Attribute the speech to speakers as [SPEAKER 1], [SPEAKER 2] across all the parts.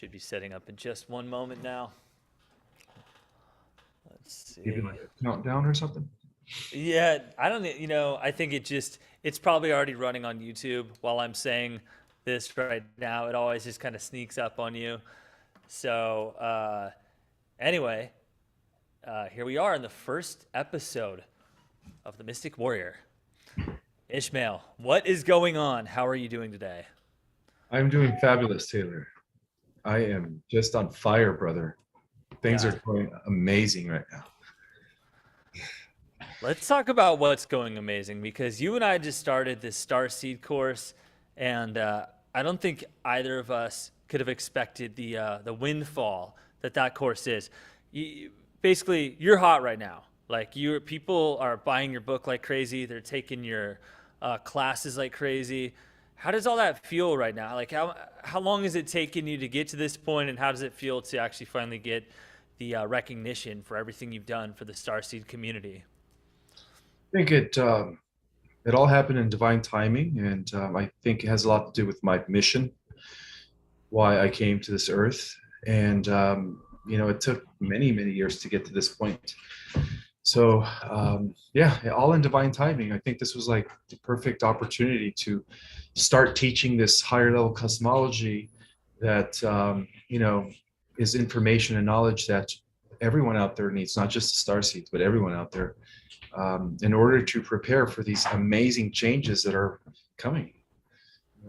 [SPEAKER 1] Should be setting up in just one moment now. Let's see.
[SPEAKER 2] Maybe like a countdown or something.
[SPEAKER 1] Yeah, I don't, I think it's probably already running on YouTube while I'm saying this right now. It always just kind of sneaks up on you. So, anyway, here we are in the first episode of The Mystic Warrior. Ismael, what is going on? How are you doing today?
[SPEAKER 2] I'm doing fabulous, Taylor. I am just on fire, brother. Things
[SPEAKER 1] Yeah.
[SPEAKER 2] are going amazing right now.
[SPEAKER 1] Let's talk about what's going amazing, because you and I just started this Starseed course, and I don't think either of us could have expected the windfall that course is. Basically, you're hot right now. Like, people are buying your book like crazy. They're taking your classes like crazy. How does all that feel right now? Like, how long has it taken you to get to this point, and how does it feel to actually finally get the recognition for everything you've done for the Starseed community?
[SPEAKER 2] I think it all happened in divine timing, and I think it has a lot to do with my mission, why I came to this earth, and it took many years to get to this point. So yeah, all in divine timing. I think this was like the perfect opportunity to start teaching this higher level cosmology that is information and knowledge that everyone out there needs, not just the starseeds, but everyone out there, in order to prepare for these amazing changes that are coming.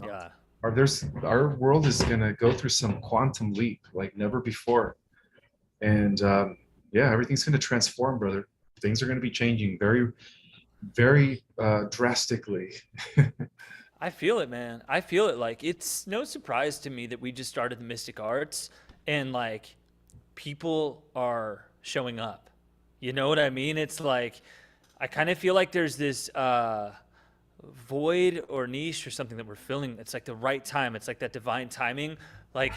[SPEAKER 1] Yeah.
[SPEAKER 2] Our world is going to go through some quantum leap like never before, and yeah, everything's going to transform, brother. Things are going to be changing very drastically.
[SPEAKER 1] I feel it, man. I feel it. Like, it's no surprise to me that we just started the Mystic Arts and like people are showing up. You know what I mean? It's like, I kind of feel like there's this void or niche or something that we're filling. It's like the right time. It's like that divine timing. Like,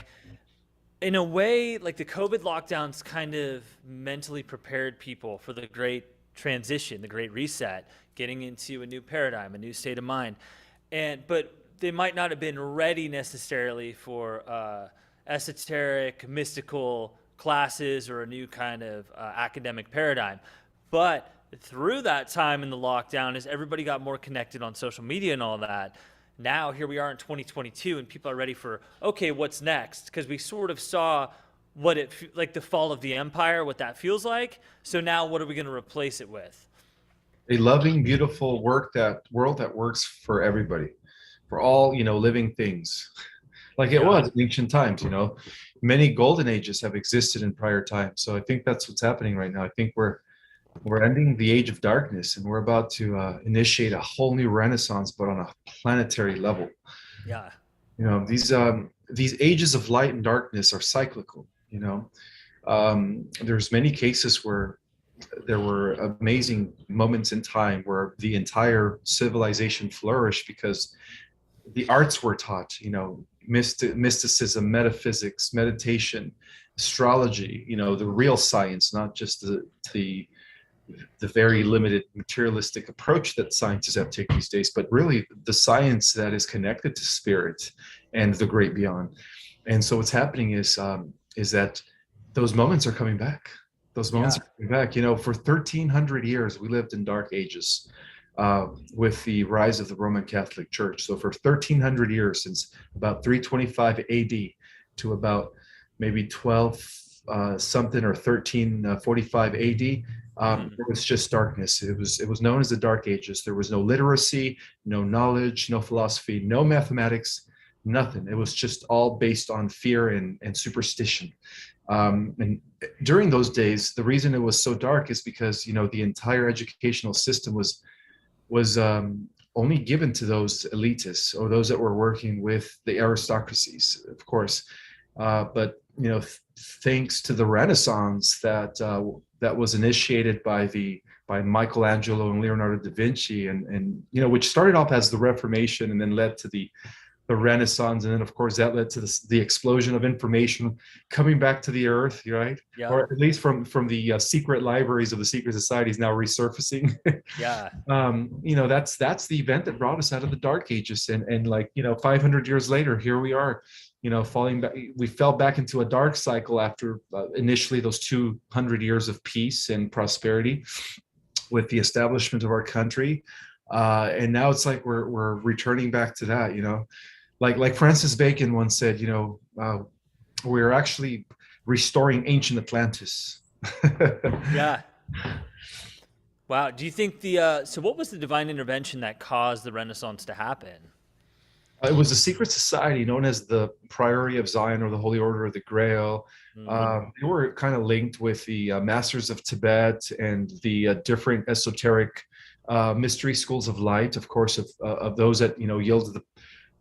[SPEAKER 1] in a way, like the COVID lockdowns kind of mentally prepared people for the great transition, the great reset, getting into a new paradigm, a new state of mind. But they might not have been ready necessarily for esoteric, mystical classes or a new kind of academic paradigm. But through that time in the lockdown, as everybody got more connected on social media and all that, now here we are in 2022 and people are ready for, okay, what's next? Because we sort of saw like the fall of the empire, what that feels like. So now what are we going to replace it with?
[SPEAKER 2] A loving, beautiful world that works for everybody, for all living things, like it was in ancient times. Many golden ages have existed in prior times. So I think that's what's happening right now. I think we're ending the age of darkness, and we're about to initiate a whole new renaissance, but on a planetary level.
[SPEAKER 1] Yeah.
[SPEAKER 2] These ages of light and darkness are cyclical. There's many cases where there were amazing moments in time where the entire civilization flourished because the arts were taught, mysticism, metaphysics, meditation, astrology, the real science, not just the very limited materialistic approach that scientists have taken these days, but really the science that is connected to spirit and the great beyond. And so what's happening is that those moments are coming back. Those moments are coming back. For 1,300 years, we lived in dark ages with the rise of the Roman Catholic Church. So for 1,300 years, since about 325 AD to about maybe 12 something or 1345 AD, it was just darkness. It was known as the Dark Ages. There was no literacy, no knowledge, no philosophy, no mathematics, nothing. It was just all based on fear and superstition. And during those days, the reason it was so dark is because the entire educational system was only given to those elitists or those that were working with the aristocracies, of course. But thanks to the Renaissance that was initiated by Michelangelo and Leonardo da Vinci, and which started off as the Reformation and then led to the Renaissance, and then of course that led to the explosion of information coming back to the earth, right?
[SPEAKER 1] Yeah.
[SPEAKER 2] Or at least from the secret libraries of the secret societies now resurfacing.
[SPEAKER 1] Yeah.
[SPEAKER 2] That's the event that brought us out of the Dark Ages, and 500 years later, here we are, falling back. We fell back into a dark cycle after initially those 200 years of peace and prosperity with the establishment of our country. And now it's like we're returning back to that, like Francis Bacon once said, we're actually restoring ancient Atlantis.
[SPEAKER 1] Yeah. Wow. Do you think so what was the divine intervention that caused the Renaissance to happen?
[SPEAKER 2] It was a secret society known as the Priory of Zion or the Holy Order of the Grail. They were kind of linked with the Masters of Tibet and the different esoteric mystery schools of light, of course, of those that yielded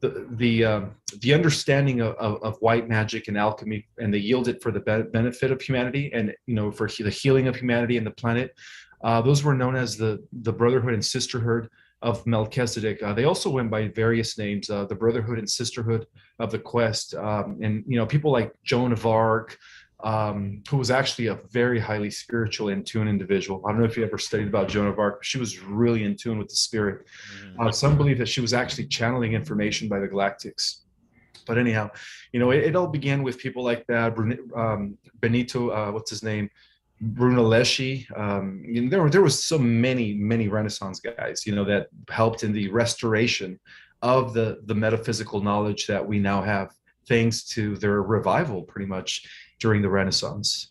[SPEAKER 2] the understanding of white magic and alchemy, and they yielded for the benefit of humanity and for the healing of humanity and the planet. Those were known as the Brotherhood and Sisterhood of Melchizedek. They also went by various names, the Brotherhood and Sisterhood of the Quest, and people like Joan of Arc, who was actually a very highly spiritual in tune individual. I don't know if you ever studied about Joan of Arc, but she was really in tune with the spirit. Some believe that she was actually channeling information by the Galactics. But anyhow, it all began with people like that. Benito, what's his name? Brunelleschi. There was so many Renaissance guys, that helped in the restoration of the metaphysical knowledge that we now have, thanks to their revival, pretty much during the Renaissance.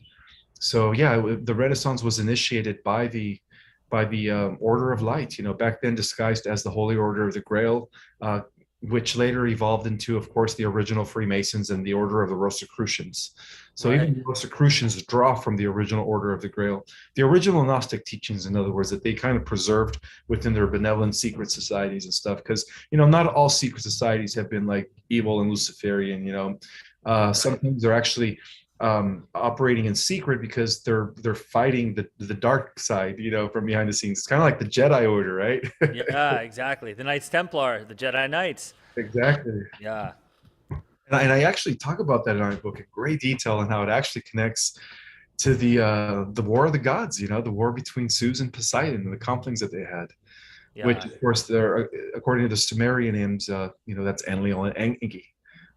[SPEAKER 2] So yeah, the Renaissance was initiated by the Order of Light, back then disguised as the Holy Order of the Grail, which later evolved into, of course, the original Freemasons and the Order of the Rosicrucians. So even the Rosicrucians draw from the original Order of the Grail, the original Gnostic teachings, in other words, that they kind of preserved within their benevolent secret societies and stuff. Because, not all secret societies have been like evil and Luciferian, sometimes they're actually operating in secret because they're fighting the dark side, from behind the scenes. It's kind of like the Jedi Order, right?
[SPEAKER 1] Yeah, exactly. The Knights Templar, the Jedi Knights.
[SPEAKER 2] Exactly.
[SPEAKER 1] Yeah.
[SPEAKER 2] And I actually talk about that in my book in great detail and how it actually connects to the War of the Gods, the war between Zeus and Poseidon and the conflicts that they had. Yeah. Which, of course, they're according to the Sumerian hymns, that's Enlil and Enki,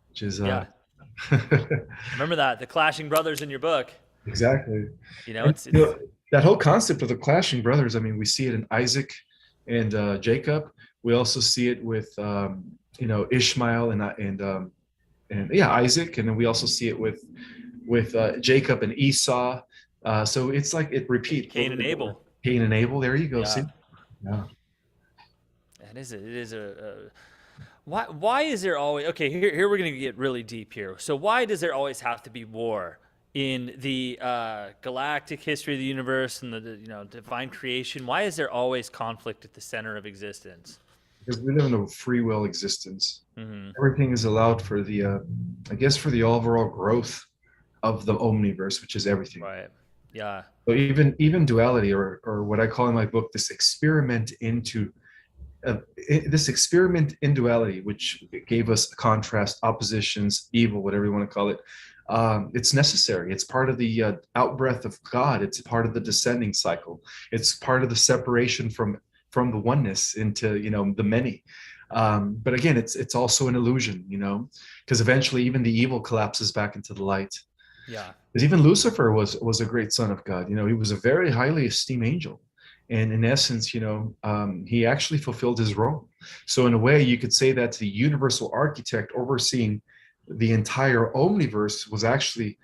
[SPEAKER 2] which is
[SPEAKER 1] remember the clashing brothers in your book.
[SPEAKER 2] Exactly.
[SPEAKER 1] It's
[SPEAKER 2] that whole concept of the clashing brothers. I mean, we see it in Isaac and Jacob. We also see it with Ishmael and Isaac, and then we also see it with Jacob and Esau. So it's like it repeats.
[SPEAKER 1] Cain and Abel.
[SPEAKER 2] Cain and Abel. There you go.
[SPEAKER 1] Yeah.
[SPEAKER 2] See? Yeah.
[SPEAKER 1] It is a why is there always, okay, here we're going to get really deep here. So why does there always have to be war in the galactic history of the universe and the divine creation? Why is there always conflict at the center of existence?
[SPEAKER 2] Because we live in a free will existence.
[SPEAKER 1] Mm-hmm.
[SPEAKER 2] Everything is allowed for for the overall growth of the omniverse, which is everything.
[SPEAKER 1] Right. Yeah.
[SPEAKER 2] So even duality, or what I call in my book, this experiment in duality, which gave us contrast, oppositions, evil, whatever you want to call it. It's necessary. It's part of the outbreath of God. It's part of the descending cycle. It's part of the separation from the oneness into the many. But again, it's also an illusion, because eventually even the evil collapses back into the light.
[SPEAKER 1] Yeah.
[SPEAKER 2] Because even Lucifer was a great son of God. He was a very highly esteemed angel. And in essence, he actually fulfilled his role. So in a way, you could say that the universal architect overseeing the entire omniverse was actually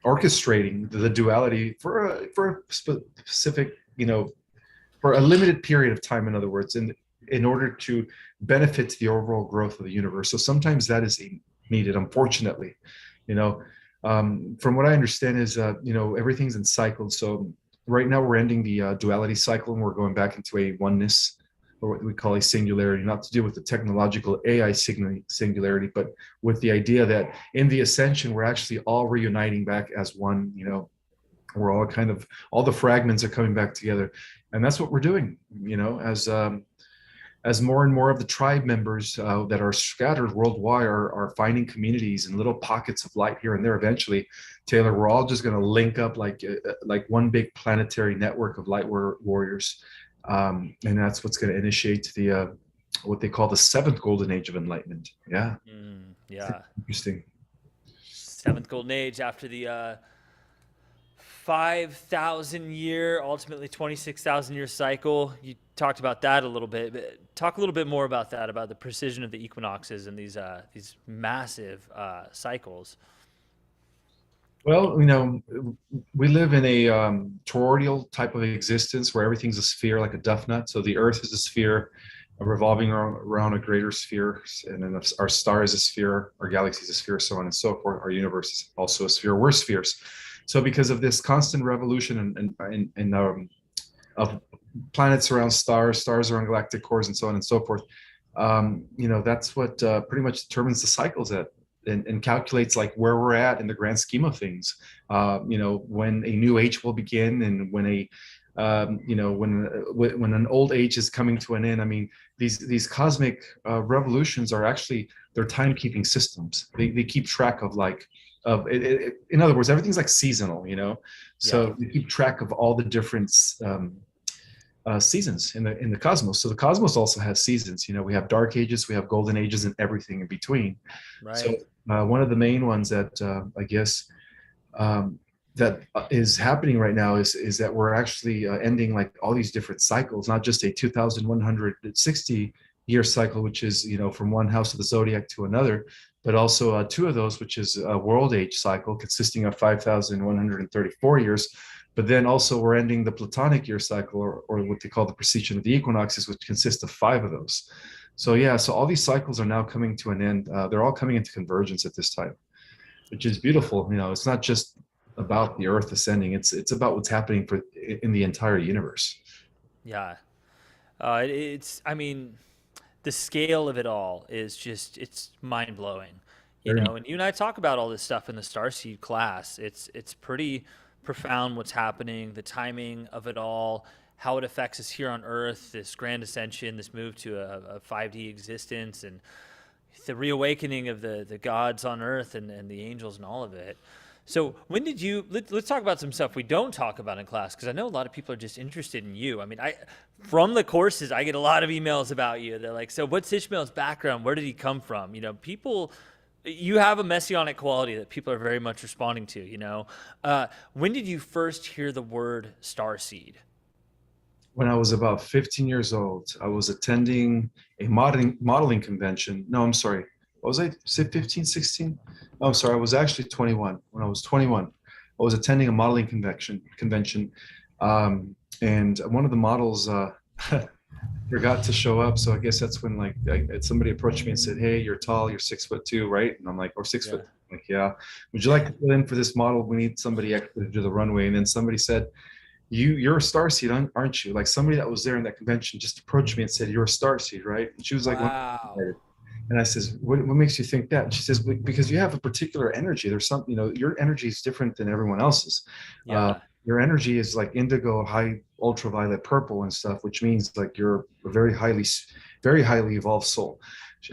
[SPEAKER 2] orchestrating the duality for a specific, for a limited period of time, in other words, in order to benefit the overall growth of the universe. So sometimes that is needed, unfortunately. From what I understand is, everything's in cycles. So right now we're ending the duality cycle and we're going back into a oneness, or what we call a singularity, not to do with the technological AI singularity, but with the idea that in the ascension, we're actually all reuniting back as one. We're all all the fragments are coming back together. And that's what we're doing, as more and more of the tribe members that are scattered worldwide are finding communities and little pockets of light here and there. Eventually, Taylor, we're all just going to link up like one big planetary network of light warriors, and that's what's going to initiate the what they call the seventh golden age of enlightenment. Yeah,
[SPEAKER 1] Yeah.
[SPEAKER 2] interesting.
[SPEAKER 1] Seventh golden age after the 5,000 year, ultimately 26,000 year cycle. You talked about that a little bit. But talk a little bit more about that, about the precision of the equinoxes and these massive cycles.
[SPEAKER 2] Well, we live in a toroidal type of existence where everything's a sphere, like a duff nut. So the Earth is a sphere, revolving around a greater sphere, and then our star is a sphere, our galaxy is a sphere, so on and so forth. Our universe is also a sphere. We're spheres. So because of this constant revolution of planets around stars, stars around galactic cores, and so on and so forth, that's what pretty much determines the cycles that and calculates like where we're at in the grand scheme of things. When a new age will begin, and when when an old age is coming to an end. I mean, these cosmic revolutions are actually, they're timekeeping systems. They keep track of like of it, in other words, everything's like seasonal,
[SPEAKER 1] Yeah.
[SPEAKER 2] so they keep track of all the different seasons in the cosmos. So the cosmos also has seasons. We have dark ages, we have golden ages, and everything in between. So
[SPEAKER 1] Right.
[SPEAKER 2] one of the main ones that I guess that is happening right now is that we're actually ending like all these different cycles, not just a 2,160 year cycle, which is from one house of the zodiac to another, but also two of those, which is a world age cycle consisting of 5,134 years. But then also we're ending the Platonic year cycle, or what they call the precession of the equinoxes, which consists of 5 of those. So yeah, so all these cycles are now coming to an end. They're all coming into convergence at this time, which is beautiful. It's not just about the Earth ascending; it's about what's happening in the entire universe.
[SPEAKER 1] Yeah. I mean, the scale of it all is just, it's mind blowing,
[SPEAKER 2] Very much.
[SPEAKER 1] and you and I talk about all this stuff in the Starseed class. It's pretty profound what's happening, the timing of it all, how it affects us here on Earth, this grand ascension, this move to a 5D existence, and the reawakening of the gods on Earth and the angels and all of it. So when did let's talk about some stuff we don't talk about in class, because I know a lot of people are just interested in you. I mean, from the courses, I get a lot of emails about you. They're like, so what's Ishmael's background? Where did he come from? People, you have a messianic quality that people are very much responding to. When did you first hear the word starseed?
[SPEAKER 2] When I was about 15 years old, I was attending a modeling convention. No, I'm sorry. What was I? Say 15, 16? Oh, I'm sorry. I was actually 21. When I was 21, I was attending a modeling convention, and one of the models forgot to show up. So I guess that's when somebody approached me and said, "Hey, you're tall. You're 6'2", right?" And I'm like, "Or 6 foot."
[SPEAKER 1] Yeah.
[SPEAKER 2] I'm like, yeah. Would you like to fill in for this model? We need somebody extra to do the runway. And then somebody said, you're a starseed, aren't you? Like somebody that was there in that convention just approached me and said, "You're a starseed, right?" And she was like,
[SPEAKER 1] Wow.
[SPEAKER 2] and I says, what makes you think that? And she says, because you have a particular energy. There's something, your energy is different than everyone else's.
[SPEAKER 1] Yeah.
[SPEAKER 2] Your energy is like indigo, high ultraviolet purple and stuff, which means like you're a very highly evolved soul.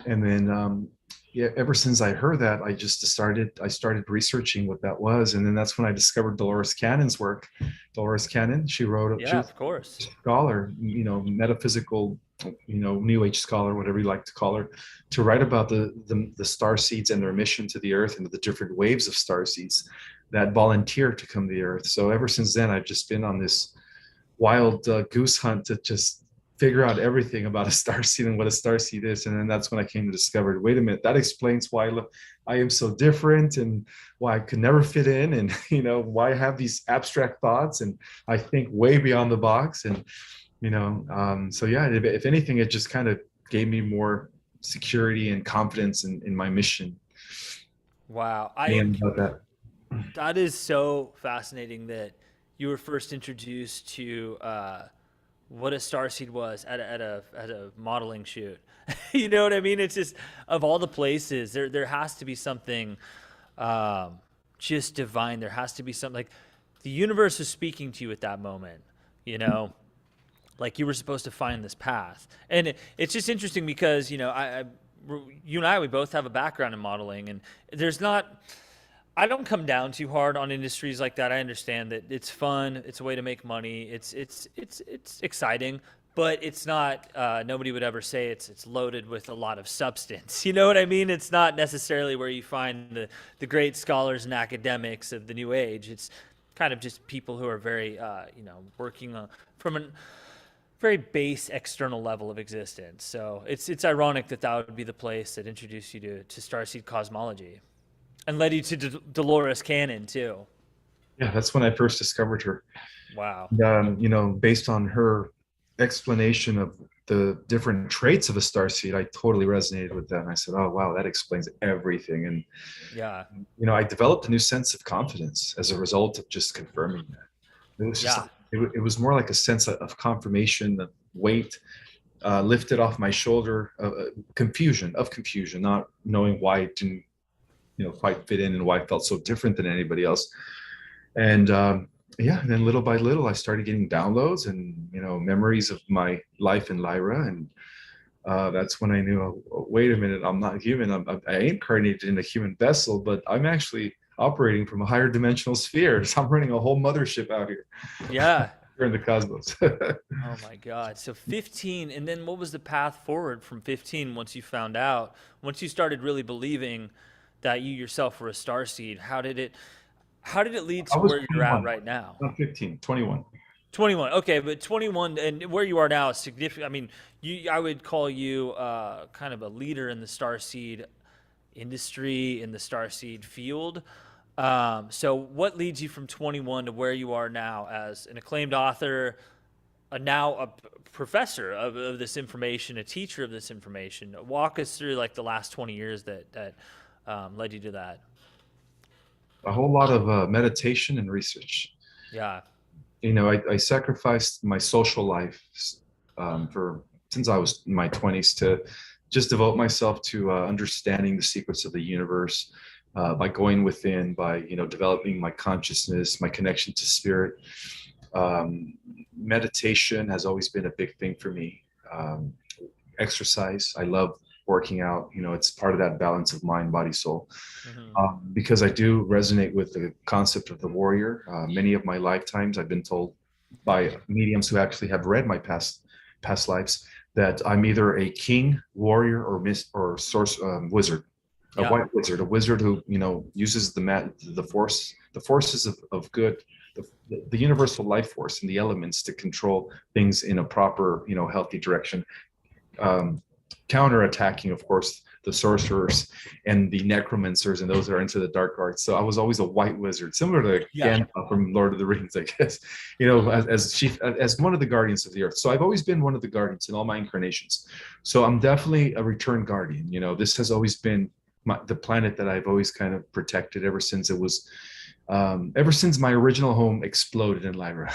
[SPEAKER 2] And then yeah, ever since I heard that, I started researching what that was. And then that's when I discovered Dolores Cannon's work. Dolores Cannon, she
[SPEAKER 1] Yeah,
[SPEAKER 2] was
[SPEAKER 1] of course.
[SPEAKER 2] a scholar, metaphysical, new age scholar, whatever you like to call her, to write about the star seeds and their mission to the earth and the different waves of star seeds that volunteer to come to the earth. So ever since then, I've just been on this wild goose hunt to just figure out everything about a star seed and what a star seed is. And then that's when I came to discover, wait a minute, that explains why I am so different and why I could never fit in, and why I have these abstract thoughts and I think way beyond the box. And so yeah, if anything, it just kind of gave me more security and confidence in my mission.
[SPEAKER 1] Wow.
[SPEAKER 2] And about that.
[SPEAKER 1] That is so fascinating that you were first introduced to what a starseed was at a modeling shoot. You know what I mean? It's just, of all the places, there has to be something just divine. There has to be something like the universe is speaking to you at that moment. You know, like you were supposed to find this path, and it's just interesting because you and I, we both have a background in modeling, and there's not. I don't come down too hard on industries like that. I understand that it's fun. It's a way to make money. It's exciting, but it's not. Nobody would ever say it's loaded with a lot of substance. You know what I mean? It's not necessarily where you find the great scholars and academics of the New Age. It's kind of just people who are very working from a very base external level of existence. So it's ironic that that would be the place that introduced you to starseed cosmology and led you to Dolores Cannon too.
[SPEAKER 2] Yeah, that's when I first discovered her.
[SPEAKER 1] Wow.
[SPEAKER 2] Based on her explanation of the different traits of a starseed, I totally resonated with that. And I said, oh, wow, that explains everything. And,
[SPEAKER 1] Yeah.
[SPEAKER 2] I developed a new sense of confidence as a result of just confirming that. It was just,
[SPEAKER 1] Yeah.
[SPEAKER 2] it was more like a sense of confirmation, the weight lifted off my shoulder, confusion, not knowing why it didn't, quite fit in and why I felt so different than anybody else. And and then little by little, I started getting downloads and memories of my life in Lyra, and that's when I knew, oh, wait a minute, I'm not human. I incarnated in a human vessel, but I'm actually operating from a higher dimensional sphere. So I'm running a whole mothership out here,
[SPEAKER 1] Yeah.
[SPEAKER 2] here in the cosmos.
[SPEAKER 1] Oh my God. So 15, and then what was the path forward from 15 once you found out, once you started really believing that you yourself were a starseed? How did it lead
[SPEAKER 2] I
[SPEAKER 1] to
[SPEAKER 2] was
[SPEAKER 1] where you're at
[SPEAKER 2] 21,
[SPEAKER 1] right now?
[SPEAKER 2] not 15, 21.
[SPEAKER 1] 21. Okay, but 21 and where you are now is significant. I mean, I would call you kind of a leader in the starseed industry, in the starseed field. So what leads you from 21 to where you are now as an acclaimed author, now a professor of this information, a teacher of this information? Walk us through like the last 20 years that led you to that.
[SPEAKER 2] A whole lot of meditation and research.
[SPEAKER 1] Yeah.
[SPEAKER 2] I sacrificed my social life for since I was in my 20s to just devote myself to understanding the secrets of the universe by going within, by developing my consciousness, my connection to spirit. Meditation has always been a big thing for me. Exercise, I love working out. It's part of that balance of mind, body, soul.
[SPEAKER 1] Hmm.
[SPEAKER 2] Because I do resonate with the concept of the warrior. Many of my lifetimes, I've been told by mediums who actually have read my past lives that I'm either a king, warrior, or source wizard, a
[SPEAKER 1] Yeah.
[SPEAKER 2] a wizard who uses the forces of good, the universal life force and the elements to control things in a proper, healthy direction. Um, Counter-attacking, of course, the sorcerers and the necromancers and those that are into the dark arts. So I was always a white wizard, similar to
[SPEAKER 1] Yeah.
[SPEAKER 2] Gandalf from Lord of the Rings, I guess. As one of the guardians of the earth. So I've always been one of the guardians in all my incarnations. So I'm definitely a return guardian. This has always been the planet that I've always kind of protected ever since it was, ever since my original home exploded in Lyra.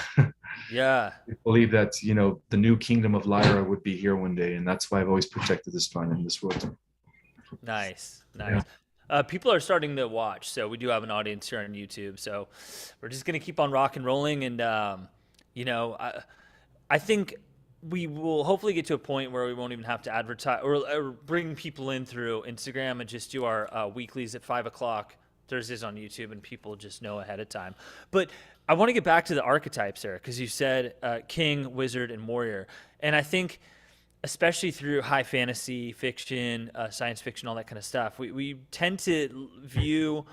[SPEAKER 1] Yeah.
[SPEAKER 2] Believe that the new kingdom of Lyra would be here one day, and that's why I've always protected this planet and this world.
[SPEAKER 1] Nice,
[SPEAKER 2] Yeah.
[SPEAKER 1] nice. People are starting to watch, so we do have an audience here on YouTube. So we're just gonna keep on rock and rolling, and you know, I think we will hopefully get to a point where we won't even have to advertise or bring people in through Instagram and just do our weeklies at 5 o'clock Thursdays on YouTube, and people just know ahead of time. But I want to get back to the archetypes there because you said king, wizard, and warrior, and I think especially through high fantasy fiction, science fiction, all that kind of stuff, we tend to view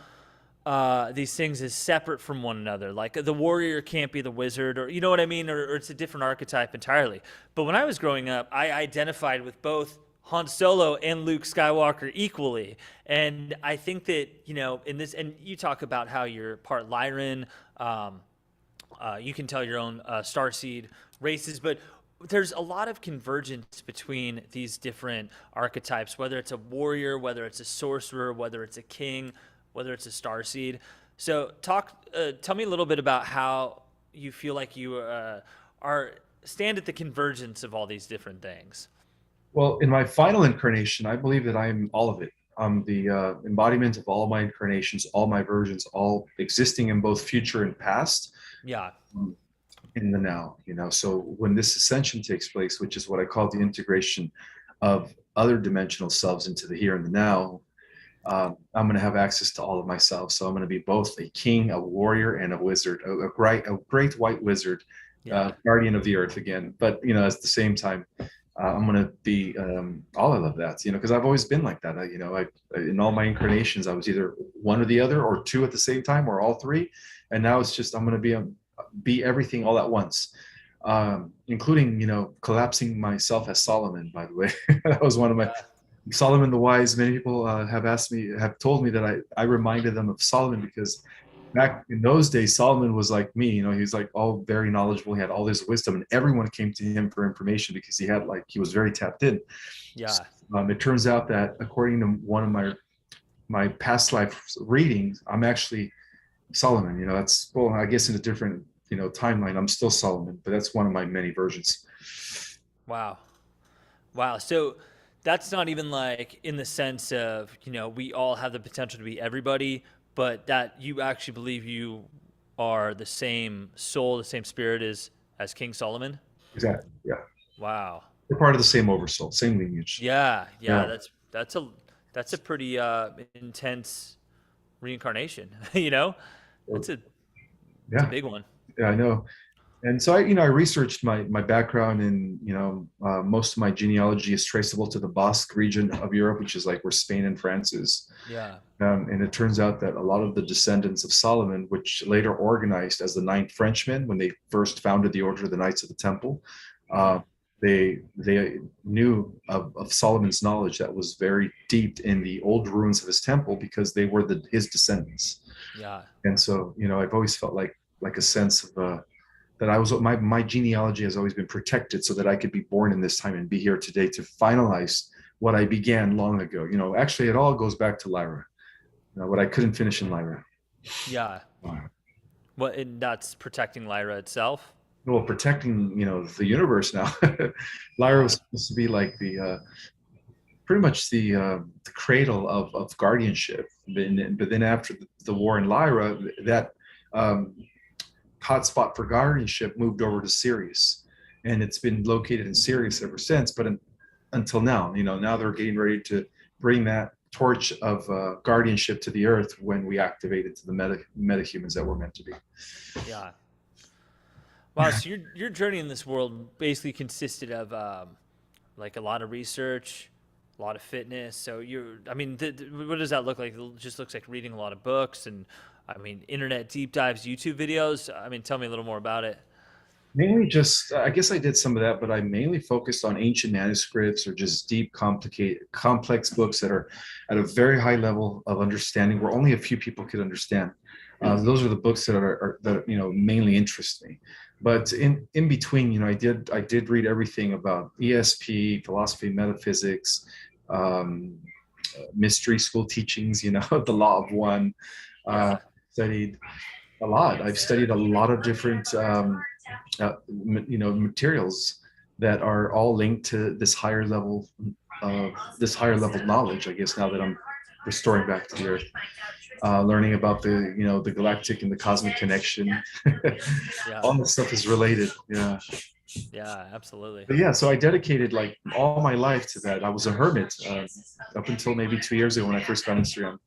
[SPEAKER 1] these things as separate from one another. Like the warrior can't be the wizard, or you know what I mean, or it's a different archetype entirely. But when I was growing up, I identified with both Han Solo and Luke Skywalker equally, and I think that in this, and you talk about how you're part Lyran, you can tell your own starseed races, but there's a lot of convergence between these different archetypes, whether it's a warrior, whether it's a sorcerer, whether it's a king, whether it's a starseed. So tell me a little bit about how you feel like you stand at the convergence of all these different things.
[SPEAKER 2] Well, in my final incarnation, I believe that I'm all of it. I'm the embodiment of all of my incarnations, all my versions, all existing in both future and past,
[SPEAKER 1] Yeah.
[SPEAKER 2] um, in the now. So when this ascension takes place, which is what I call the integration of other dimensional selves into the here and the now, I'm going to have access to all of myself. So I'm going to be both a king, a warrior, and a wizard, a great white wizard
[SPEAKER 1] Yeah.
[SPEAKER 2] guardian of the earth again. But at the same time, I'm gonna be all of that, because I've always been like that. In all my incarnations, I was either one or the other, or two at the same time, or all three. And now it's just I'm gonna be everything all at once, including collapsing myself as Solomon. By the way, that was one of my
[SPEAKER 1] Yeah.
[SPEAKER 2] Solomon the Wise. Many people have told me that I reminded them of Solomon because back in those days, Solomon was like me. He was like all very knowledgeable. He had all this wisdom, and everyone came to him for information because he was very tapped in.
[SPEAKER 1] Yeah.
[SPEAKER 2] It turns out that according to one of my past life readings, I'm actually Solomon. That's, well, I guess in a different timeline, I'm still Solomon, but that's one of my many versions.
[SPEAKER 1] Wow. Wow. So that's not even like in the sense of, we all have the potential to be everybody, but that you actually believe you are the same soul, the same spirit as King Solomon.
[SPEAKER 2] Exactly. Yeah.
[SPEAKER 1] Wow.
[SPEAKER 2] We're part of the same oversoul, same lineage.
[SPEAKER 1] Yeah. Yeah.
[SPEAKER 2] Yeah.
[SPEAKER 1] That's a pretty intense reincarnation. That's a it's a
[SPEAKER 2] Yeah.
[SPEAKER 1] big one.
[SPEAKER 2] Yeah, I know. And so I researched my background, and most of my genealogy is traceable to the Basque region of Europe, which is like where Spain and France is.
[SPEAKER 1] Yeah.
[SPEAKER 2] And it turns out that a lot of the descendants of Solomon, which later organized as the Ninth Frenchmen when they first founded the Order of the Knights of the Temple,
[SPEAKER 1] Hmm.
[SPEAKER 2] uh, they knew of Solomon's knowledge that was very deep in the old ruins of his temple because they were his descendants.
[SPEAKER 1] Yeah.
[SPEAKER 2] And so I've always felt like a sense of that I was my genealogy has always been protected so that I could be born in this time and be here today to finalize what I began long ago. Actually, it all goes back to Lyra, what I couldn't finish in Lyra.
[SPEAKER 1] Yeah.
[SPEAKER 2] Wow.
[SPEAKER 1] What and that's protecting Lyra itself.
[SPEAKER 2] Well, protecting the universe now. Lyra was
[SPEAKER 1] Yeah.
[SPEAKER 2] supposed to be like the pretty much the cradle of guardianship. But then after the war in Lyra, that um, hotspot for guardianship moved over to Sirius, and it's been located in Sirius ever since. But until now, now they're getting ready to bring that torch of guardianship to the Earth when we activate it to the metahumans that we're meant to be.
[SPEAKER 1] Yeah. Wow. So your journey in this world basically consisted of like a lot of research, a lot of fitness. So I mean, what does that look like? It just looks like reading a lot of books and, I mean, internet deep dives, YouTube videos. I mean, tell me a little more about it.
[SPEAKER 2] Mainly just, I guess I did some of that, but I mainly focused on ancient manuscripts or just deep, complicated, complex books that are at a very high level of understanding where only a few people could understand. Those are the books that mainly interest me. But in between, I did read everything about ESP, philosophy, metaphysics, um, mystery school teachings. The Law of One.
[SPEAKER 1] Yeah.
[SPEAKER 2] Studied a lot. I've studied a lot of different materials that are all linked to this higher level knowledge. I guess now that I'm restoring back to the Earth, learning about the galactic and the cosmic connection.
[SPEAKER 1] Yeah.
[SPEAKER 2] All this stuff is related. Yeah.
[SPEAKER 1] Yeah. Absolutely.
[SPEAKER 2] But yeah, so I dedicated like all my life to that. I was a hermit up until maybe 2 years ago when I first got Instagram.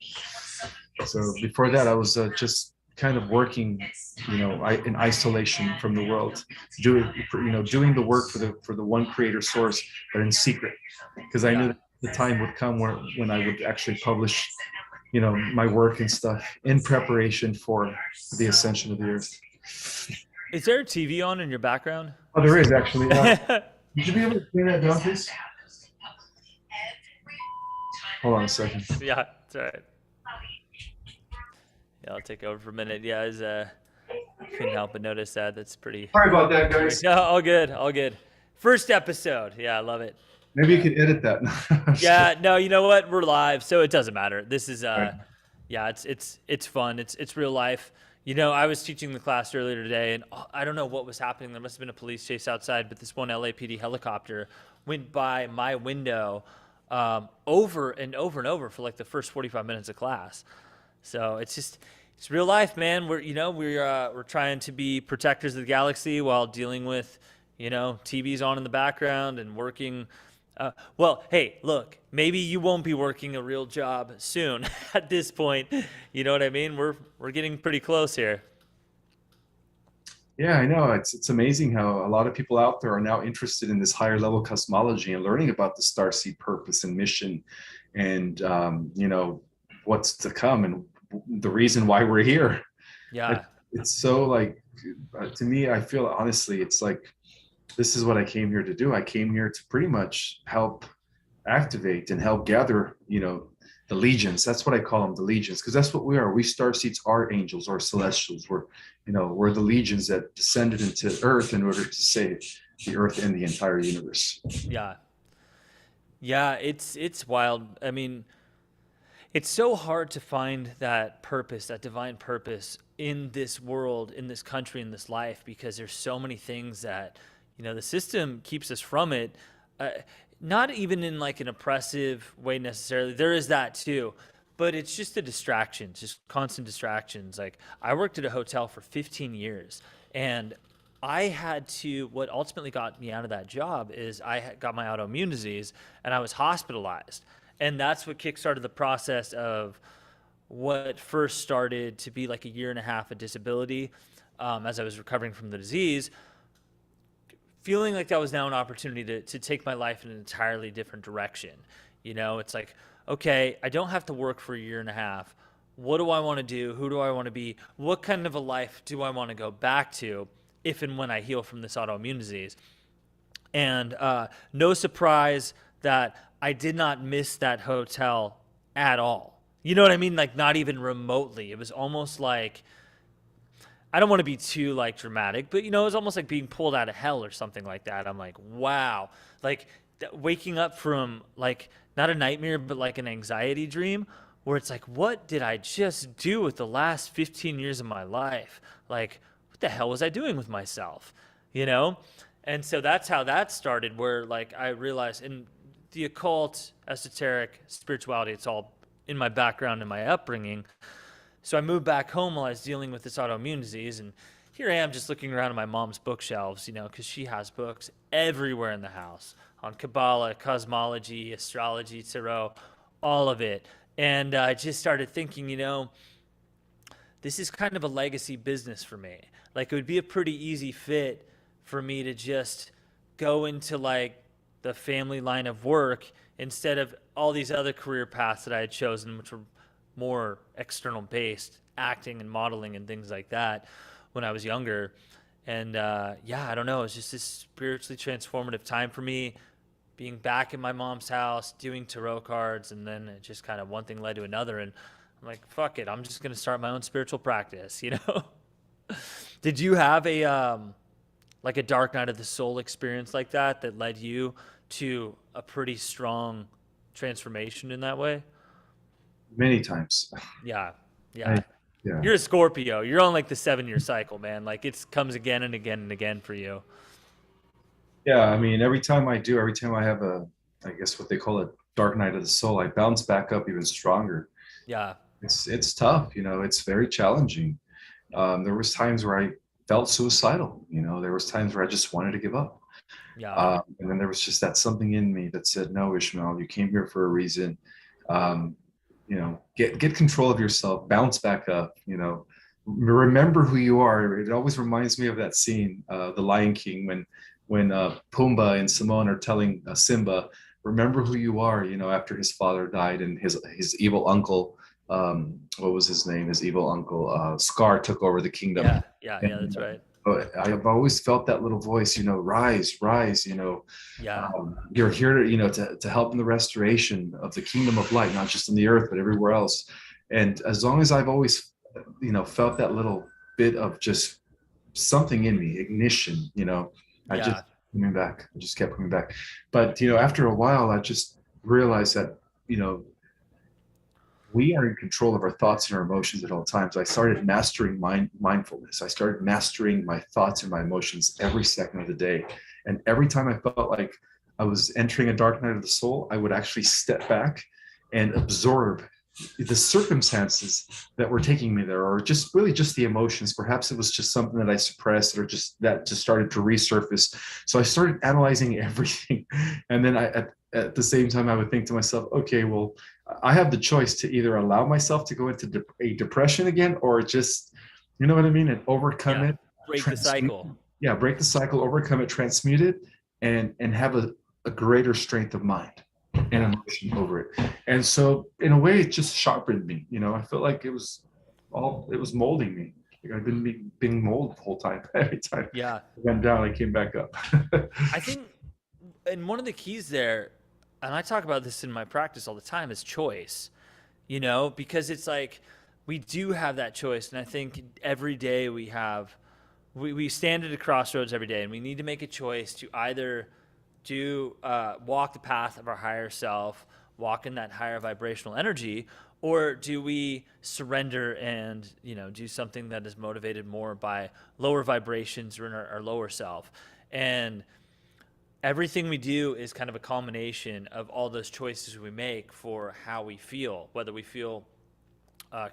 [SPEAKER 2] So before that, I was just kind of working, in isolation from the world, doing the work for the one creator source, but in secret, because I knew
[SPEAKER 1] Yeah.
[SPEAKER 2] that the time would come when I would actually publish, my work and stuff in preparation for the ascension of the earth.
[SPEAKER 1] Is there a TV on in your background?
[SPEAKER 2] Oh, there is actually. Would you be able to turn that down, please? Hold on a second.
[SPEAKER 1] Yeah. It's all right. Yeah, I'll take over for a minute. Yeah, couldn't help but notice that. That's pretty.
[SPEAKER 2] Sorry about that, guys.
[SPEAKER 1] No, all good, all good. First episode. Yeah, I love it.
[SPEAKER 2] Maybe you could edit that.
[SPEAKER 1] Yeah, no, you know what? We're live, so it doesn't matter. This is
[SPEAKER 2] Right.
[SPEAKER 1] yeah, it's fun. It's real life. I was teaching the class earlier today, and I don't know what was happening. There must have been a police chase outside, but this one LAPD helicopter went by my window over and over and over for like the first 45 minutes of class. So it's real life, man. We're trying to be protectors of the galaxy while dealing with, TVs on in the background and working. Well, hey, look, maybe you won't be working a real job soon at this point. You know what I mean? We're getting pretty close here.
[SPEAKER 2] Yeah, I know. It's amazing how a lot of people out there are now interested in this higher level cosmology and learning about the starseed purpose and mission, and what's to come and the reason why we're here. It,
[SPEAKER 1] Yeah.
[SPEAKER 2] it's so like to me, I feel honestly, it's like this is what I came here to do. I came here to pretty much help activate and help gather, the legions. That's what I call them, the legions, because that's what we are. We star seeds are angels or celestials. We're the legions that descended into Earth in order to save the Earth and the entire universe.
[SPEAKER 1] Yeah. Yeah, it's wild. I mean, it's so hard to find that purpose, that divine purpose in this world, in this country, in this life, because there's so many things that, the system keeps us from it. Uh, Not even in like an oppressive way necessarily. There is that too, but it's just the distractions, just constant distractions. Like I worked at a hotel for 15 years, and I had to. What ultimately got me out of that job is got my autoimmune disease, and I was hospitalized, and that's what kickstarted the process of what first started to be like a year and a half of disability, as I was recovering from the disease, feeling like that was now an opportunity to take my life in an entirely different direction. It's like, okay, I don't have to work for a year and a half. What do I want to do? Who do I want to be? What kind of a life do I want to go back to if and when I heal from this autoimmune disease? And no surprise that I did not miss that hotel at all. You know what I mean? Like, not even remotely. It was almost like, I don't want to be too like dramatic, but it was almost like being pulled out of hell or something like that. I'm like, wow, like waking up from like not a nightmare, but like an anxiety dream where it's like, what did I just do with the last 15 years of my life? Like, what the hell was I doing with myself? You know? And so that's how that started, where like I realized in the occult, esoteric, spirituality, it's all in my background and my upbringing. So I moved back home while I was dealing with this autoimmune disease, and here I am just looking around at my mom's bookshelves, because she has books everywhere in the house on Kabbalah, cosmology, astrology, tarot, all of it. And I just started thinking, this is kind of a legacy business for me. Like, it would be a pretty easy fit for me to just go into like the family line of work instead of all these other career paths that I had chosen, which were more external based, acting and modeling and things like that when I was younger. And yeah, I don't know. It's just this spiritually transformative time for me, being back in my mom's house, doing tarot cards, and then it just kind of one thing led to another. And I'm like, fuck it, I'm just gonna start my own spiritual practice. Did you have a like a dark night of the soul experience like that led you to a pretty strong transformation in that way?
[SPEAKER 2] Many times.
[SPEAKER 1] Yeah,
[SPEAKER 2] I,
[SPEAKER 1] yeah.
[SPEAKER 2] yeah.
[SPEAKER 1] You're a Scorpio. You're on like the 7-year cycle, man. Like it comes again and again and again for you.
[SPEAKER 2] Yeah, I mean, every time I have I guess what they call a dark night of the soul, I bounce back up even stronger.
[SPEAKER 1] Yeah,
[SPEAKER 2] It's tough, it's very challenging. There was times where I felt suicidal, there was times where I just wanted to give up.
[SPEAKER 1] yeah,
[SPEAKER 2] And then there was just that something in me that said, no, Ishmael, you came here for a reason. Um, get control of yourself, bounce back up, remember who you are. It always reminds me of that scene, The Lion King, when Pumbaa and Simone are telling Simba, remember who you are, after his father died and his evil uncle, what was his name? His evil uncle, Scar, took over the kingdom.
[SPEAKER 1] yeah, yeah, yeah.
[SPEAKER 2] And
[SPEAKER 1] That's right.
[SPEAKER 2] I've always felt that little voice, rise, rise,
[SPEAKER 1] Yeah,
[SPEAKER 2] you're here to, to help in the restoration of the kingdom of light, not just on the earth, but everywhere else. And as long as I've always, felt that little bit of just something in me, ignition, I just
[SPEAKER 1] yeah,
[SPEAKER 2] coming back. I just kept coming back. But, after a while, I just realized that, we are in control of our thoughts and our emotions at all times. I started mastering mindfulness. I started mastering my thoughts and my emotions every second of the day. And every time I felt like I was entering a dark night of the soul, I would actually step back and absorb the circumstances that were taking me there, or just really just the emotions. Perhaps it was just something that I suppressed, or just that just started to resurface. So I started analyzing everything. And then at the same time, I would think to myself, okay, well, I have the choice to either allow myself to go into a depression again, or just, you know what I mean, and overcome
[SPEAKER 1] yeah,
[SPEAKER 2] it.
[SPEAKER 1] break the
[SPEAKER 2] transmute,
[SPEAKER 1] cycle.
[SPEAKER 2] yeah, break the cycle, overcome it, transmute it, and have a greater strength of mind and
[SPEAKER 1] Yeah.
[SPEAKER 2] emotion over it. And so in a way, it just sharpened me. I felt like it was molding me. Like I've been being molded the whole time. Every time
[SPEAKER 1] Yeah.
[SPEAKER 2] I went down, I came back up.
[SPEAKER 1] I think, and one of the keys there, and I talk about this in my practice all the time, is choice, because it's like we do have that choice. And I think every day we stand at a crossroads every day, and we need to make a choice to either walk the path of our higher self, walk in that higher vibrational energy, or do we surrender and do something that is motivated more by lower vibrations or in our lower self. And everything we do is kind of a culmination of all those choices we make for how we feel, whether we feel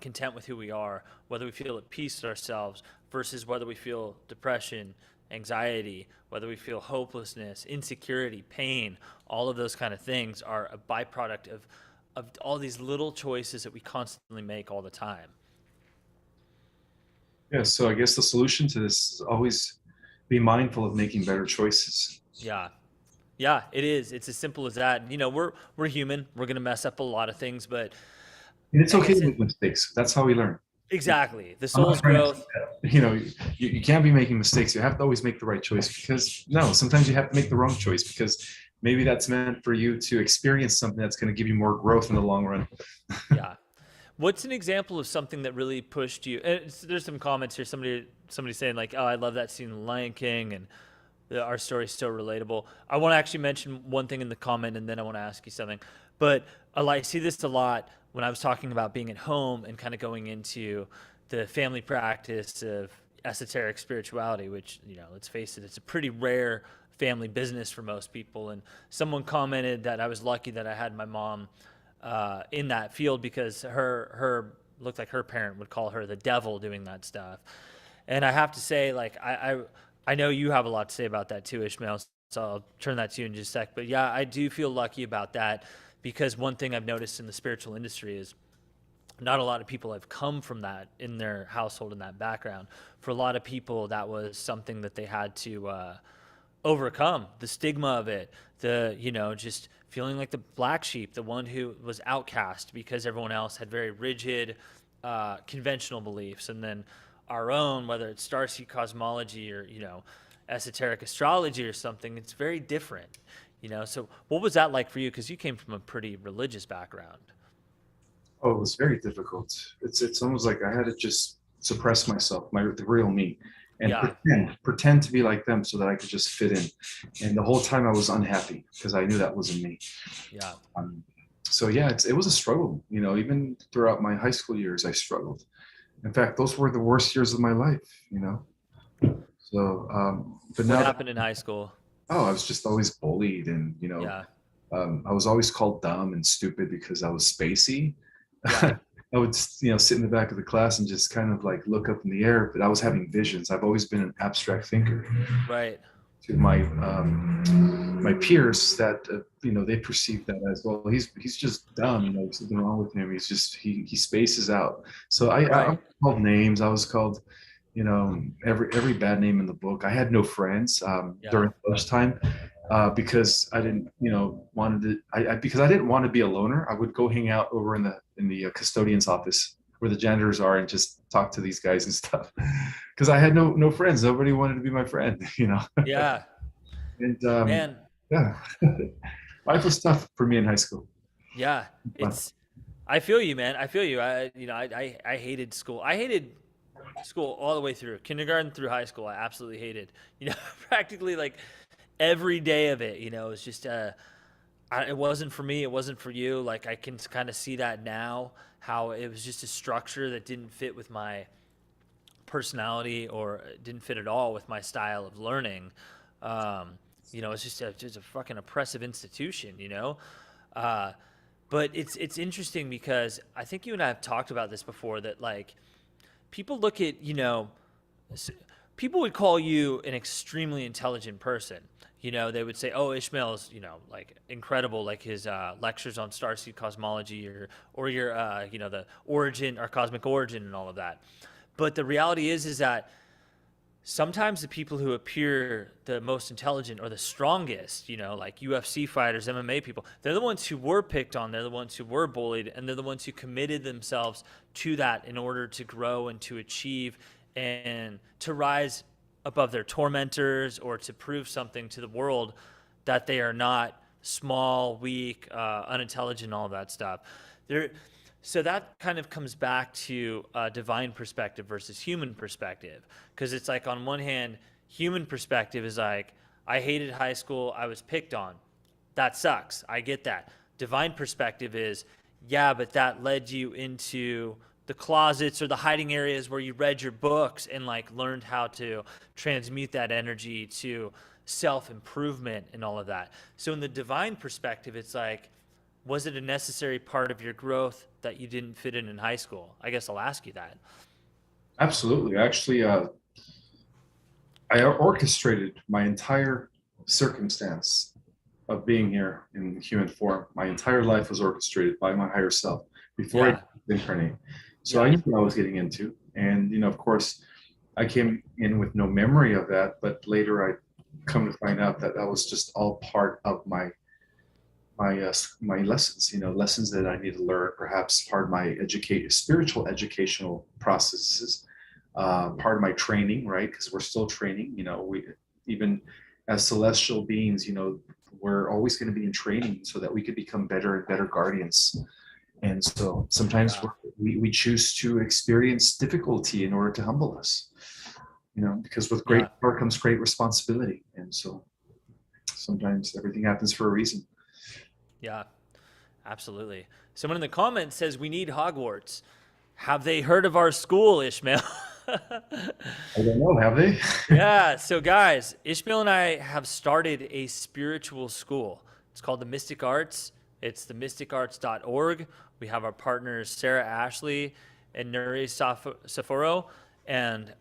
[SPEAKER 1] content with who we are, whether we feel at peace with ourselves versus whether we feel depression, anxiety, whether we feel hopelessness, insecurity, pain. All of those kind of things are a byproduct of all these little choices that we constantly make all the time.
[SPEAKER 2] Yeah, so I guess the solution to this is always be mindful of making better choices.
[SPEAKER 1] Yeah. Yeah, it is. It's as simple as that. We're human. We're gonna mess up a lot of things, but
[SPEAKER 2] And it's
[SPEAKER 1] I
[SPEAKER 2] okay
[SPEAKER 1] guess
[SPEAKER 2] to make mistakes. That's how we learn.
[SPEAKER 1] exactly the
[SPEAKER 2] I'm not
[SPEAKER 1] soul's
[SPEAKER 2] trying to
[SPEAKER 1] growth.
[SPEAKER 2] you can't be making mistakes. You have to always make the right choice because no, sometimes you have to make the wrong choice because maybe that's meant for you to experience something that's going to give you more growth in the long run.
[SPEAKER 1] Yeah. What's an example of something that really pushed you? And there's some comments here. Somebody saying like, "Oh, I love that scene in Lion King," and our story is so relatable. I want to actually mention one thing in the comment, and then I want to ask you something. But I see this a lot when I was talking about being at home and kind of going into the family practice of esoteric spirituality, which let's face it, it's a pretty rare family business for most people. And someone commented that I was lucky that I had my mom in that field because her looked like her parent would call her the devil doing that stuff. And I have to say, like, I know you have a lot to say about that too, Ishmael. So I'll turn that to you in just a sec. But yeah, I do feel lucky about that because one thing I've noticed in the spiritual industry is not a lot of people have come from that in their household in that background. For a lot of people, that was something that they had to overcome the stigma of it, just feeling like the black sheep, the one who was outcast because everyone else had very rigid, conventional beliefs. And then our own, whether it's starseed cosmology or, esoteric astrology or something, it's very different, So what was that like for you? Because you came from a pretty religious background.
[SPEAKER 2] Oh, it was very difficult. It's almost like I had to just suppress myself, the real me, and
[SPEAKER 1] Yeah.
[SPEAKER 2] pretend to be like them so that I could just fit in. And the whole time I was unhappy because I knew that wasn't me.
[SPEAKER 1] Yeah.
[SPEAKER 2] Um, so yeah, it was a struggle. Even throughout my high school years, I struggled. In fact, those were the worst years of my life. So, but
[SPEAKER 1] What
[SPEAKER 2] now,
[SPEAKER 1] happened in high school?
[SPEAKER 2] I was just always bullied, and
[SPEAKER 1] Yeah.
[SPEAKER 2] I was always called dumb and stupid because I was spacey.
[SPEAKER 1] Yeah.
[SPEAKER 2] I would, sit in the back of the class and just kind of like look up in the air, but I was having visions. I've always been an abstract thinker.
[SPEAKER 1] Right.
[SPEAKER 2] To my peers that they perceive that as well. He's just dumb. There's something wrong with him. He spaces out. So I
[SPEAKER 1] Right.
[SPEAKER 2] was called names. I was called every bad name in the book. I had no friends
[SPEAKER 1] Yeah.
[SPEAKER 2] during lunchtime because I didn't wanted to. Because I didn't want to be a loner. I would go hang out over in the custodian's office where the janitors are and just talk to these guys and stuff because I had no friends. Nobody wanted to be my friend.
[SPEAKER 1] Yeah.
[SPEAKER 2] And
[SPEAKER 1] Man.
[SPEAKER 2] yeah, life was tough for me in high school.
[SPEAKER 1] Yeah.
[SPEAKER 2] But
[SPEAKER 1] I feel you, man. I feel you. I hated school. I hated school all the way through kindergarten through high school. I absolutely hated, practically like every day of it, it was just, it wasn't for me. It wasn't for you. Like I can kind of see that now, how it was just a structure that didn't fit with my personality or didn't fit at all with my style of learning. It's just a fucking oppressive institution, but it's interesting because I think you and I have talked about this before that like people look at, people would call you an extremely intelligent person. They would say, "Oh, Ishmael's, like incredible, like his lectures on starseed cosmology or your, the origin, our cosmic origin, and all of that." But the reality is that sometimes the people who appear the most intelligent or the strongest, like UFC fighters, MMA people, they're the ones who were picked on, they're the ones who were bullied, and they're the ones who committed themselves to that in order to grow and to achieve and to rise above their tormentors, or to prove something to the world that they are not small, weak, unintelligent, all that stuff. There, so that kind of comes back to a divine perspective versus human perspective. Because it's like, on one hand, human perspective is like, I hated high school, I was picked on. That sucks. I get that. Divine perspective is, yeah, but that led you into the closets or the hiding areas where you read your books and like learned how to transmute that energy to self-improvement and all of that. So in the divine perspective, it's like, was it a necessary part of your growth that you didn't fit in high school? I guess I'll ask you that.
[SPEAKER 2] Absolutely. Actually, I orchestrated my entire circumstance of being here in human form. My entire life was orchestrated by my higher self before
[SPEAKER 1] Yeah.
[SPEAKER 2] I incarnate. So I
[SPEAKER 1] Yeah.
[SPEAKER 2] knew what I was getting into. And, of course, I came in with no memory of that, but later I come to find out that that was just all part of my lessons, lessons that I need to learn, perhaps part of my spiritual educational processes, part of my training, right? Because we're still training, we, even as celestial beings, we're always going to be in training so that we could become better and better guardians. And so sometimes
[SPEAKER 1] Yeah.
[SPEAKER 2] we choose to experience difficulty in order to humble us, because with great
[SPEAKER 1] Yeah.
[SPEAKER 2] power comes great responsibility. And so sometimes everything happens for a reason.
[SPEAKER 1] Yeah. Absolutely. Someone in the comments says we need Hogwarts. Have they heard of our school, Ishmael?
[SPEAKER 2] I don't know, have they?
[SPEAKER 1] Yeah. So, guys, Ishmael and I have started a spiritual school. It's called the Mystic Arts. It's the mysticarts.org. We have our partners, Sarah Ashley and Nuri Saforo. And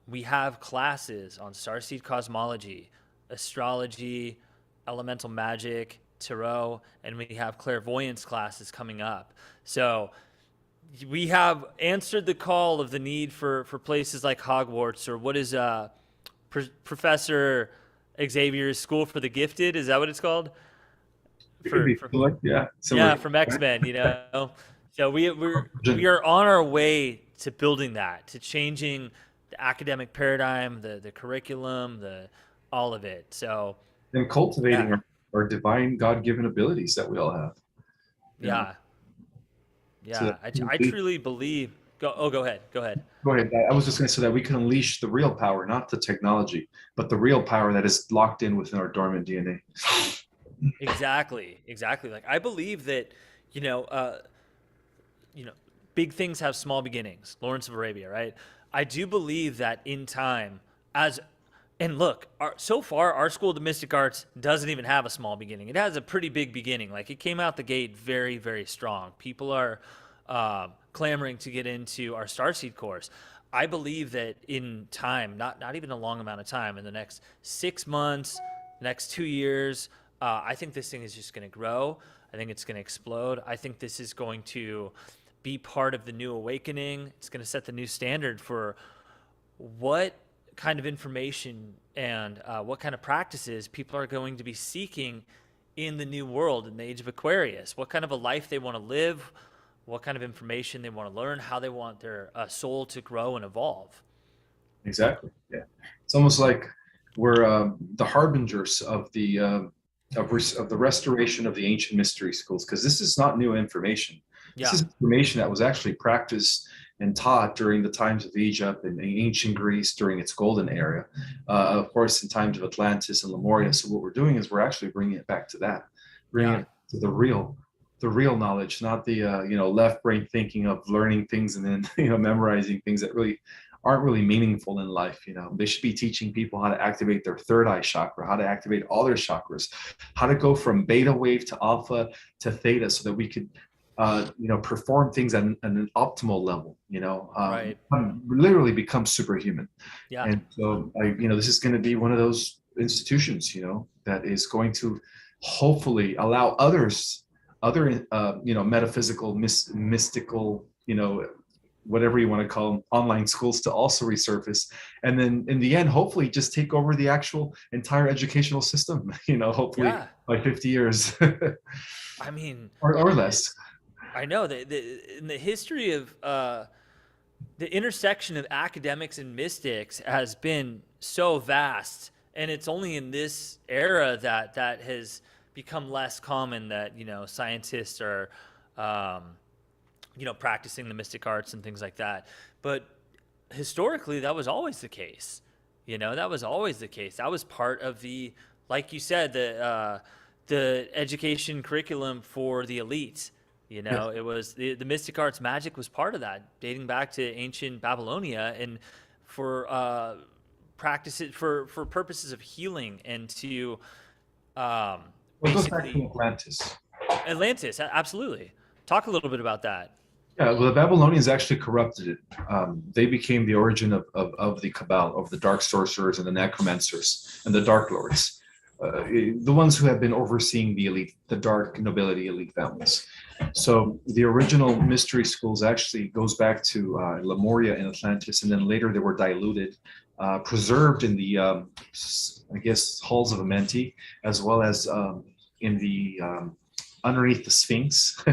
[SPEAKER 1] we have classes on starseed cosmology, astrology, elemental magic, tarot, and we have clairvoyance classes coming up. So we have answered the call of the need for places like Hogwarts, or what is Professor Xavier's School for the Gifted? Is that what it's called?
[SPEAKER 2] It could be
[SPEAKER 1] For
[SPEAKER 2] like, yeah,
[SPEAKER 1] Yeah,
[SPEAKER 2] similar.
[SPEAKER 1] from X-Men, So we are on our way to building that, to changing the academic paradigm, the curriculum, the all of it. So
[SPEAKER 2] And cultivating
[SPEAKER 1] yeah,
[SPEAKER 2] our divine God-given abilities that we all have. You know,
[SPEAKER 1] yeah,
[SPEAKER 2] so
[SPEAKER 1] yeah.
[SPEAKER 2] that
[SPEAKER 1] I truly believe. Go ahead. Go ahead.
[SPEAKER 2] go ahead. I was just going to say that we can unleash the real power, not the technology, but the real power that is locked in within our dormant DNA.
[SPEAKER 1] Exactly, exactly. Like, I believe that, you know, uh, you know, big things have small beginnings. Lawrence of Arabia, right? I do believe that in time, as and look, so far our school of the Mystic Arts doesn't even have a small beginning. It has a pretty big beginning. Like, it came out the gate very, very strong. People are clamoring to get into our Starseed course. I believe that in time, not even a long amount of time, in the next 6 months, next 2 years, I think this thing is just going to grow. I think it's going to explode. I think this is going to be part of the new awakening. It's going to set the new standard for what kind of information and what kind of practices people are going to be seeking in the new world, in the age of Aquarius. What kind of a life they want to live, what kind of information they want to learn, how they want their soul to grow and evolve.
[SPEAKER 2] Exactly. Yeah. It's almost like we're the harbingers of of the restoration of the ancient mystery schools, because this is not new information. This
[SPEAKER 1] Yeah,
[SPEAKER 2] is information that was actually practiced and taught during the times of Egypt and ancient Greece during its golden era. Of course, in times of Atlantis and Lemuria. So what we're doing is we're actually bringing it back to that, bringing
[SPEAKER 1] yeah,
[SPEAKER 2] it to the real knowledge, not the left brain thinking of learning things and then memorizing things that really aren't really meaningful in life. They should be teaching people how to activate their third eye chakra, how to activate all their chakras, how to go from beta wave to alpha to theta, so that we could perform things at an optimal level,
[SPEAKER 1] right.
[SPEAKER 2] literally become superhuman.
[SPEAKER 1] Yeah,
[SPEAKER 2] And so this is going to be one of those institutions, that is going to hopefully allow other metaphysical, mystical, whatever you want to call them, online schools to also resurface. And then in the end, hopefully just take over the actual entire educational system, hopefully
[SPEAKER 1] Yeah.
[SPEAKER 2] by 50 years
[SPEAKER 1] I mean,
[SPEAKER 2] or less.
[SPEAKER 1] I know that in the history of the intersection of academics and mystics has been so vast, and it's only in this era that has become less common that scientists are practicing the mystic arts and things like that. But historically, that was always the case. That was always the case. That was part of like you said, the education curriculum for the elites.
[SPEAKER 2] Yes.
[SPEAKER 1] It was the mystic arts, magic was part of that, dating back to ancient Babylonia, and for practices for purposes of healing and to
[SPEAKER 2] Well, it goes back to
[SPEAKER 1] basically
[SPEAKER 2] Atlantis.
[SPEAKER 1] Atlantis. Absolutely. Talk a little bit about that.
[SPEAKER 2] Yeah, well, the Babylonians actually corrupted it. They became the origin of the Cabal, of the dark sorcerers and the necromancers and the dark lords, the ones who have been overseeing the elite, the dark nobility elite families. So the original mystery schools actually goes back to Lemuria and Atlantis, and then later they were diluted, preserved in the, I guess, halls of Amenti, as well as in the underneath the Sphinx.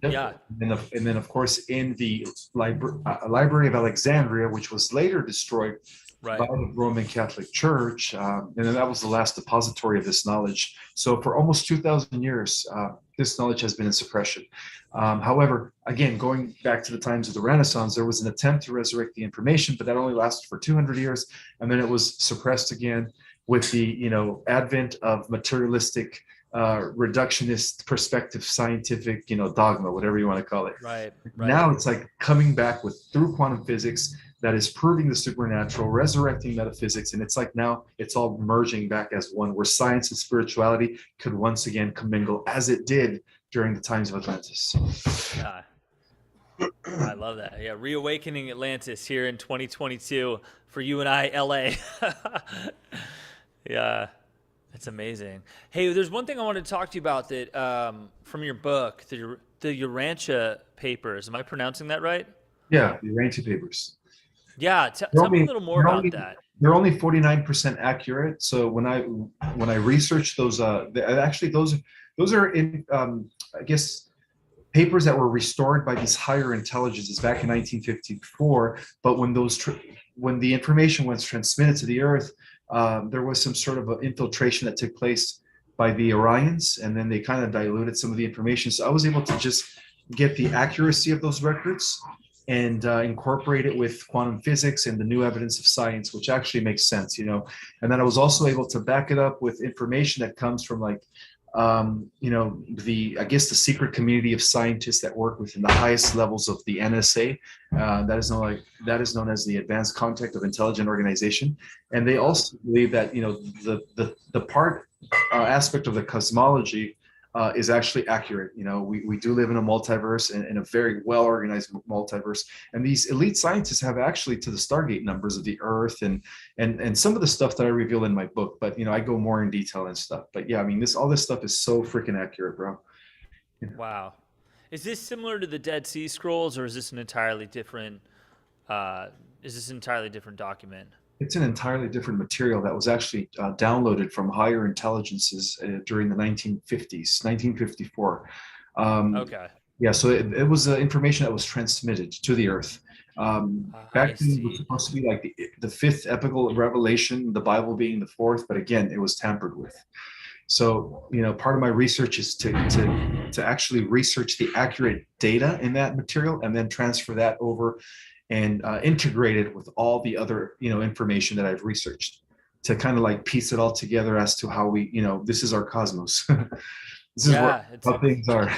[SPEAKER 1] Yeah.
[SPEAKER 2] And then, of course, in the Library of Alexandria, which was later destroyed by
[SPEAKER 1] Right.
[SPEAKER 2] the Roman Catholic Church. And then that was the last depository of this knowledge. So for almost 2,000 years, this knowledge has been in suppression. However, again, going back to the times of the Renaissance, there was an attempt to resurrect the information, but that only lasted for 200 years. And then it was suppressed again with the advent of materialistic reductionist perspective, scientific, dogma, whatever you want to call it.
[SPEAKER 1] Right.
[SPEAKER 2] Now it's like coming back through quantum physics that is proving the supernatural, resurrecting metaphysics, and it's like now it's all merging back as one, where science and spirituality could once again commingle as it did during the times of Atlantis.
[SPEAKER 1] Yeah. I love that. Yeah, reawakening Atlantis here in 2022 for you and I, LA. Yeah, that's amazing. Hey, there's one thing I wanted to talk to you about that from your book, the Urantia Papers. Am I pronouncing that right?
[SPEAKER 2] Yeah, the Orion Papers.
[SPEAKER 1] Yeah, tell me a little more about that.
[SPEAKER 2] They're only 49% accurate. So when I researched those, actually those are in I guess papers that were restored by these higher intelligences back in 1954. But when when the information was transmitted to the Earth, there was some sort of an infiltration that took place by the Orions, and then they kind of diluted some of the information. So I was able to just get the accuracy of those records and incorporate it with quantum physics and the new evidence of science, which actually makes sense, And then I was also able to back it up with information that comes from I guess the secret community of scientists that work within the highest levels of the NSA. That is known as the Advanced Contact of Intelligent Organization, and they also believe that the part aspect of the cosmology is actually accurate. We do live in a multiverse, and in a very well organized multiverse. And these elite scientists have actually to the Stargate numbers of the Earth and some of the stuff that I reveal in my book. But I go more in detail and stuff. But yeah, I mean, all this stuff is so freaking accurate, bro.
[SPEAKER 1] Wow. Is this similar to the Dead Sea Scrolls, or is this an entirely different? Document?
[SPEAKER 2] It's an entirely different material that was actually downloaded from higher intelligences during the 1950s, 1954.
[SPEAKER 1] Okay.
[SPEAKER 2] Yeah, so it was information that was transmitted to the Earth. Back then, it was supposed to be like the fifth epical revelation, the Bible being the fourth, but again, it was tampered with. So, part of my research is to actually research the accurate data in that material and then transfer that over and integrate it with all the other, information that I've researched to kind of like piece it all together as to how we, this is our cosmos. This is how things are.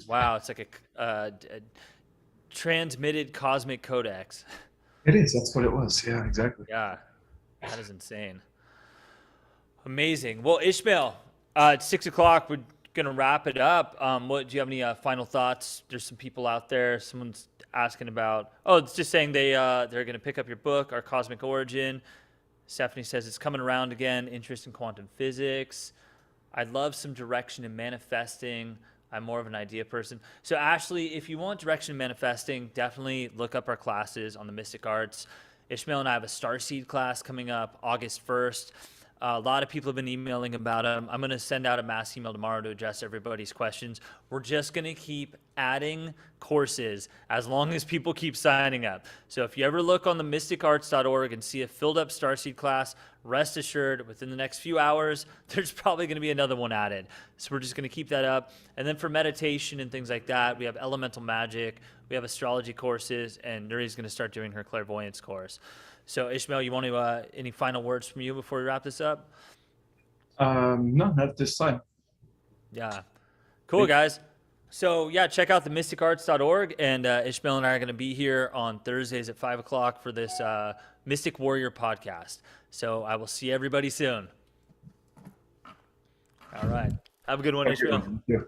[SPEAKER 1] Wow, it's like a transmitted cosmic codex.
[SPEAKER 2] It is. That's what it was. Yeah, exactly.
[SPEAKER 1] Yeah, that is insane. Amazing. Well, Ishmael, it's 6:00. We're gonna wrap it up. Do you have any final thoughts? There's some people out there. Someone's asking about. Oh, it's just saying they're gonna pick up your book, Our Cosmic Origin. Stephanie says it's coming around again. Interest in quantum physics. I'd love some direction in manifesting I'm more of an idea person. So Ashley, if you want direction manifesting, definitely look up our classes on the Mystic Arts. Ishmael and I have a Starseed class coming up August 1st. A lot of people have been emailing about them. I'm going to send out a mass email tomorrow to address everybody's questions. We're just going to keep adding courses as long as people keep signing up. So if you ever look on the mysticarts.org and see a filled up Starseed class, rest assured within the next few hours, there's probably going to be another one added. So we're just going to keep that up. And then for meditation and things like that, we have elemental magic, we have astrology courses, and Nuri's going to start doing her clairvoyance course. So Ishmael, you want to any final words from you before we wrap this up?
[SPEAKER 2] No, not this time.
[SPEAKER 1] Yeah. Cool, guys. So yeah, check out the mysticarts.org, and Ishmael and I are going to be here on Thursdays at 5 o'clock for this Mystic Warrior podcast. So I will see everybody soon. All right. Have a good one, Ishmael.
[SPEAKER 2] Yeah.